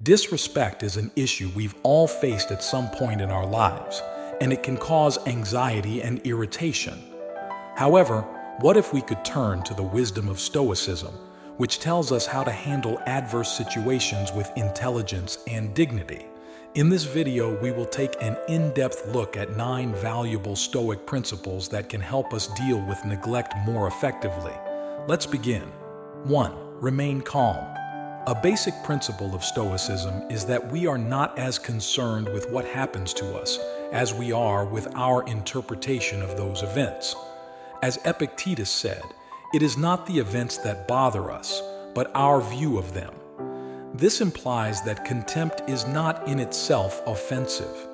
Disrespect is an issue we've all faced at some point in our lives, and it can cause anxiety and irritation. However, what if we could turn to the wisdom of Stoicism, which tells us how to handle adverse situations with intelligence and dignity? In this video, we will take an in-depth look at 9 valuable Stoic principles that can help us deal with neglect more effectively. Let's begin. 1. Remain calm. A basic principle of Stoicism is that we are not as concerned with what happens to us as we are with our interpretation of those events. As Epictetus said, it is not the events that bother us, but our view of them. This implies that contempt is not in itself offensive.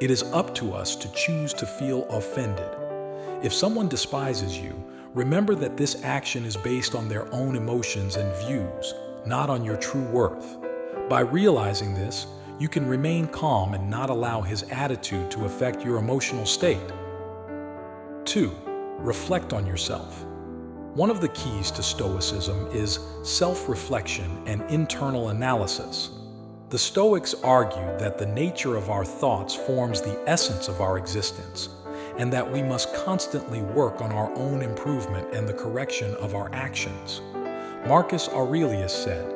It is up to us to choose to feel offended. If someone despises you, remember that this action is based on their own emotions and views, not on your true worth. By realizing this, you can remain calm and not allow his attitude to affect your emotional state. 2. Reflect on yourself. One of the keys to Stoicism is self-reflection and internal analysis. The Stoics argued that the nature of our thoughts forms the essence of our existence, and that we must constantly work on our own improvement and the correction of our actions. Marcus Aurelius said,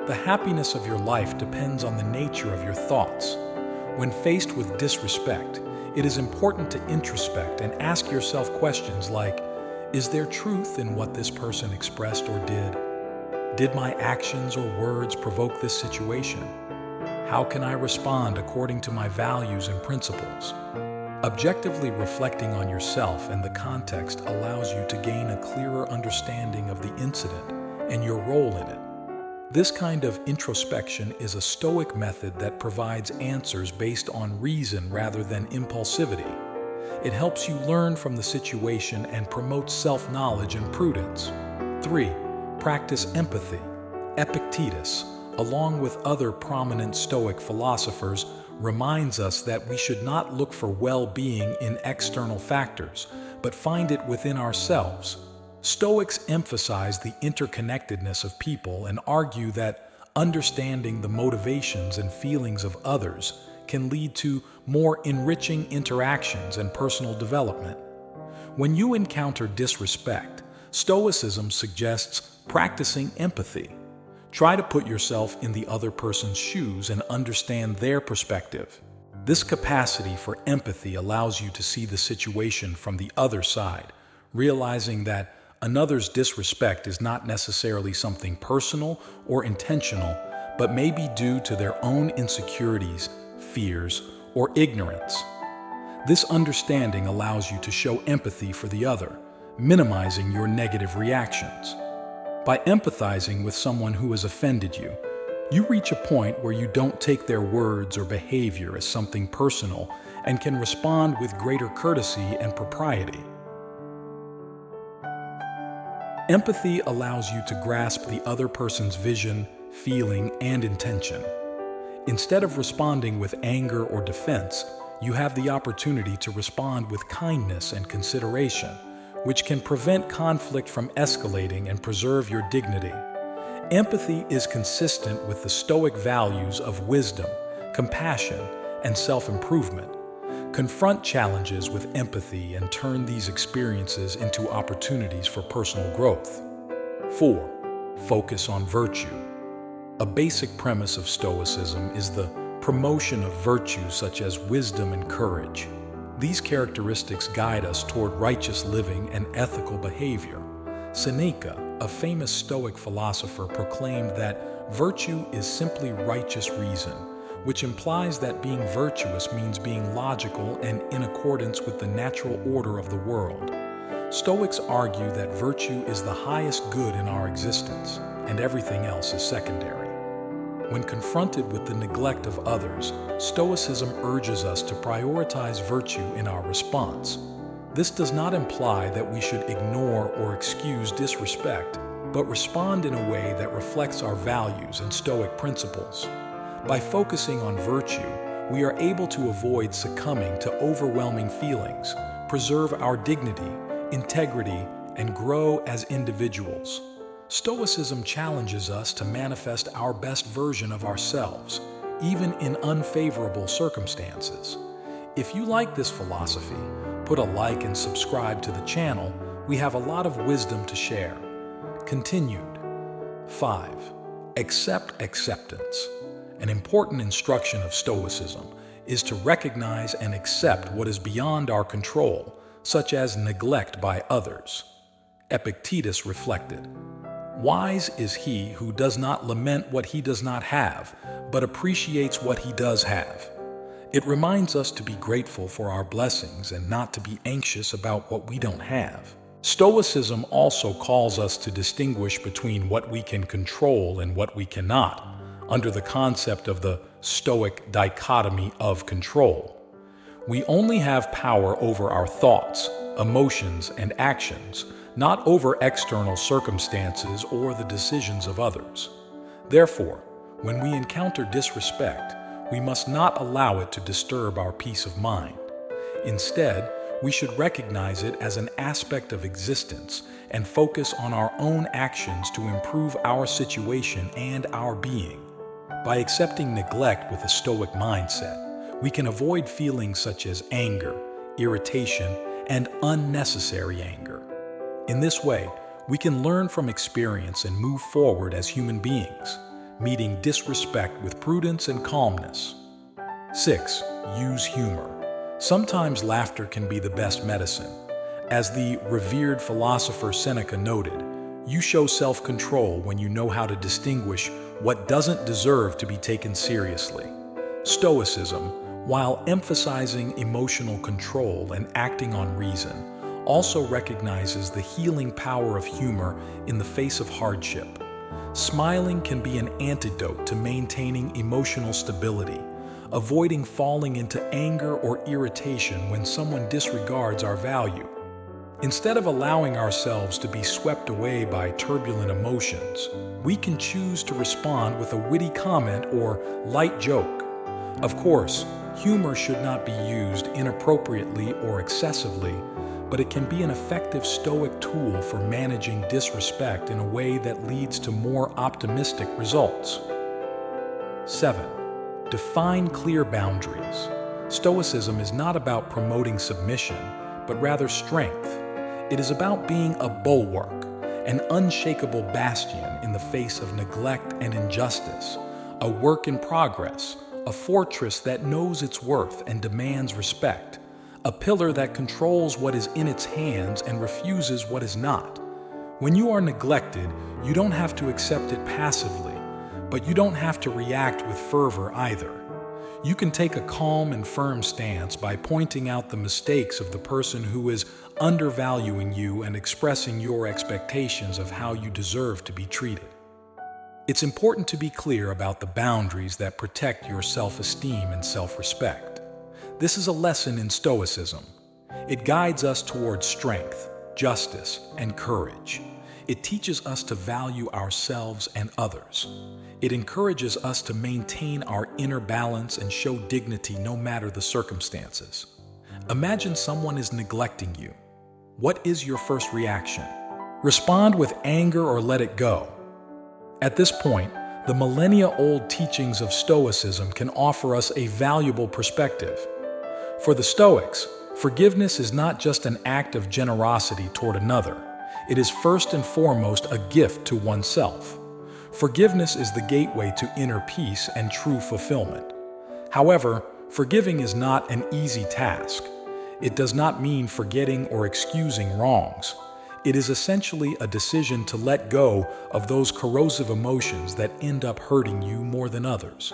"The happiness of your life depends on the nature of your thoughts." When faced with disrespect, it is important to introspect and ask yourself questions like, is there truth in what this person expressed or did? Did my actions or words provoke this situation? How can I respond according to my values and principles? Objectively reflecting on yourself and the context allows you to gain a clearer understanding of the incident and your role in it. This kind of introspection is a Stoic method that provides answers based on reason rather than impulsivity. It helps you learn from the situation and promotes self-knowledge and prudence. 3. Practice empathy. Epictetus, along with other prominent Stoic philosophers, reminds us that we should not look for well-being in external factors, but find it within ourselves. Stoics emphasize the interconnectedness of people and argue that understanding the motivations and feelings of others can lead to more enriching interactions and personal development. When you encounter disrespect, Stoicism suggests practicing empathy. Try to put yourself in the other person's shoes and understand their perspective. This capacity for empathy allows you to see the situation from the other side, realizing that another's disrespect is not necessarily something personal or intentional, but may be due to their own insecurities, fears, or ignorance. This understanding allows you to show empathy for the other, minimizing your negative reactions. By empathizing with someone who has offended you, you reach a point where you don't take their words or behavior as something personal and can respond with greater courtesy and propriety. Empathy allows you to grasp the other person's vision, feeling, and intention. Instead of responding with anger or defense, you have the opportunity to respond with kindness and consideration, which can prevent conflict from escalating and preserve your dignity. Empathy is consistent with the Stoic values of wisdom, compassion, and self-improvement. Confront challenges with empathy and turn these experiences into opportunities for personal growth. 4. Focus on virtue. A basic premise of Stoicism is the promotion of virtues such as wisdom and courage. These characteristics guide us toward righteous living and ethical behavior. Seneca, a famous Stoic philosopher, proclaimed that virtue is simply righteous reason, which implies that being virtuous means being logical and in accordance with the natural order of the world. Stoics argue that virtue is the highest good in our existence, and everything else is secondary. When confronted with the neglect of others, Stoicism urges us to prioritize virtue in our response. This does not imply that we should ignore or excuse disrespect, but respond in a way that reflects our values and Stoic principles. By focusing on virtue, we are able to avoid succumbing to overwhelming feelings, preserve our dignity, integrity, and grow as individuals. Stoicism challenges us to manifest our best version of ourselves, even in unfavorable circumstances. If you like this philosophy, put a like and subscribe to the channel. We have a lot of wisdom to share. Continued. 5. Accept acceptance. An important instruction of Stoicism is to recognize and accept what is beyond our control, such as neglect by others. Epictetus reflected, "Wise is he who does not lament what he does not have, but appreciates what he does have." It reminds us to be grateful for our blessings and not to be anxious about what we don't have. Stoicism also calls us to distinguish between what we can control and what we cannot, under the concept of the Stoic dichotomy of control. We only have power over our thoughts, emotions, and actions, not over external circumstances or the decisions of others. Therefore, when we encounter disrespect, we must not allow it to disturb our peace of mind. Instead, we should recognize it as an aspect of existence and focus on our own actions to improve our situation and our being. By accepting neglect with a Stoic mindset, we can avoid feelings such as anger, irritation, and unnecessary anger. In this way, we can learn from experience and move forward as human beings, meeting disrespect with prudence and calmness. 6. Use humor. Sometimes laughter can be the best medicine. As the revered philosopher Seneca noted, you show self-control when you know how to distinguish what doesn't deserve to be taken seriously. Stoicism, while emphasizing emotional control and acting on reason, also recognizes the healing power of humor in the face of hardship. Smiling can be an antidote to maintaining emotional stability, avoiding falling into anger or irritation when someone disregards our value. Instead of allowing ourselves to be swept away by turbulent emotions, we can choose to respond with a witty comment or light joke. Of course, humor should not be used inappropriately or excessively, but it can be an effective Stoic tool for managing disrespect in a way that leads to more optimistic results. 7. Define clear boundaries. Stoicism is not about promoting submission, but rather strength. It is about being a bulwark, an unshakable bastion in the face of neglect and injustice, a work in progress, a fortress that knows its worth and demands respect, a pillar that controls what is in its hands and refuses what is not. When you are neglected, you don't have to accept it passively, but you don't have to react with fervor either. You can take a calm and firm stance by pointing out the mistakes of the person who is undervaluing you and expressing your expectations of how you deserve to be treated. It's important to be clear about the boundaries that protect your self-esteem and self-respect. This is a lesson in Stoicism. It guides us towards strength, justice, and courage. It teaches us to value ourselves and others. It encourages us to maintain our inner balance and show dignity no matter the circumstances. Imagine someone is neglecting you. What is your first reaction? Respond with anger or let it go? At this point, the millennia-old teachings of Stoicism can offer us a valuable perspective. For the Stoics, forgiveness is not just an act of generosity toward another. It is first and foremost a gift to oneself. Forgiveness is the gateway to inner peace and true fulfillment. However, forgiving is not an easy task. It does not mean forgetting or excusing wrongs. It is essentially a decision to let go of those corrosive emotions that end up hurting you more than others.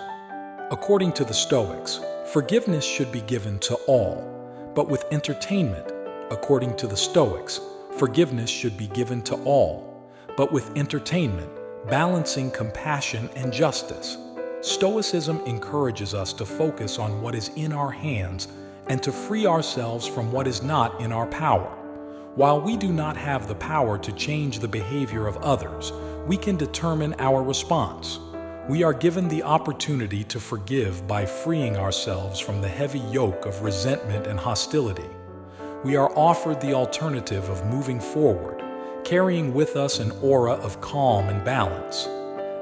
According to the Stoics, forgiveness should be given to all, but with entertainment. According to the Stoics, forgiveness should be given to all, but with entertainment, balancing compassion and justice. Stoicism encourages us to focus on what is in our hands and to free ourselves from what is not in our power. While we do not have the power to change the behavior of others, we can determine our response. We are given the opportunity to forgive by freeing ourselves from the heavy yoke of resentment and hostility. We are offered the alternative of moving forward, carrying with us an aura of calm and balance.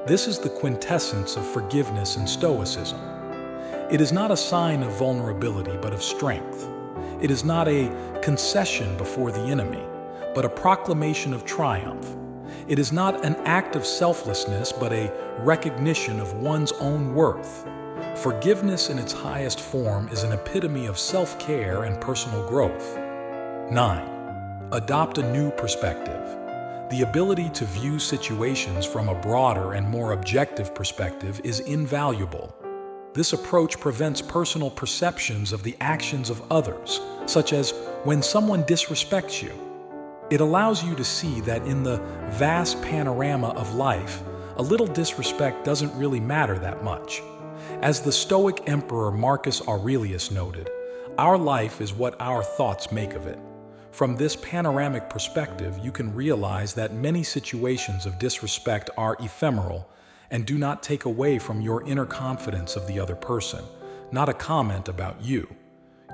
This is the quintessence of forgiveness and Stoicism. It is not a sign of vulnerability, but of strength. It is not a concession before the enemy, but a proclamation of triumph. It is not an act of selflessness, but a recognition of one's own worth. Forgiveness in its highest form is an epitome of self-care and personal growth. 9. Adopt a new perspective. The ability to view situations from a broader and more objective perspective is invaluable. This approach prevents personal perceptions of the actions of others, such as when someone disrespects you. It allows you to see that in the vast panorama of life, a little disrespect doesn't really matter that much. As the Stoic emperor Marcus Aurelius noted, our life is what our thoughts make of it. From this panoramic perspective, you can realize that many situations of disrespect are ephemeral and do not take away from your inner confidence of the other person, not a comment about you.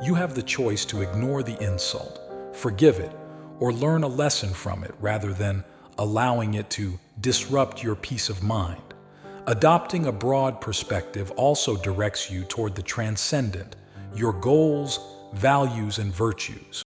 You have the choice to ignore the insult, forgive it, or learn a lesson from it rather than allowing it to disrupt your peace of mind. Adopting a broad perspective also directs you toward the transcendent, your goals, values, and virtues.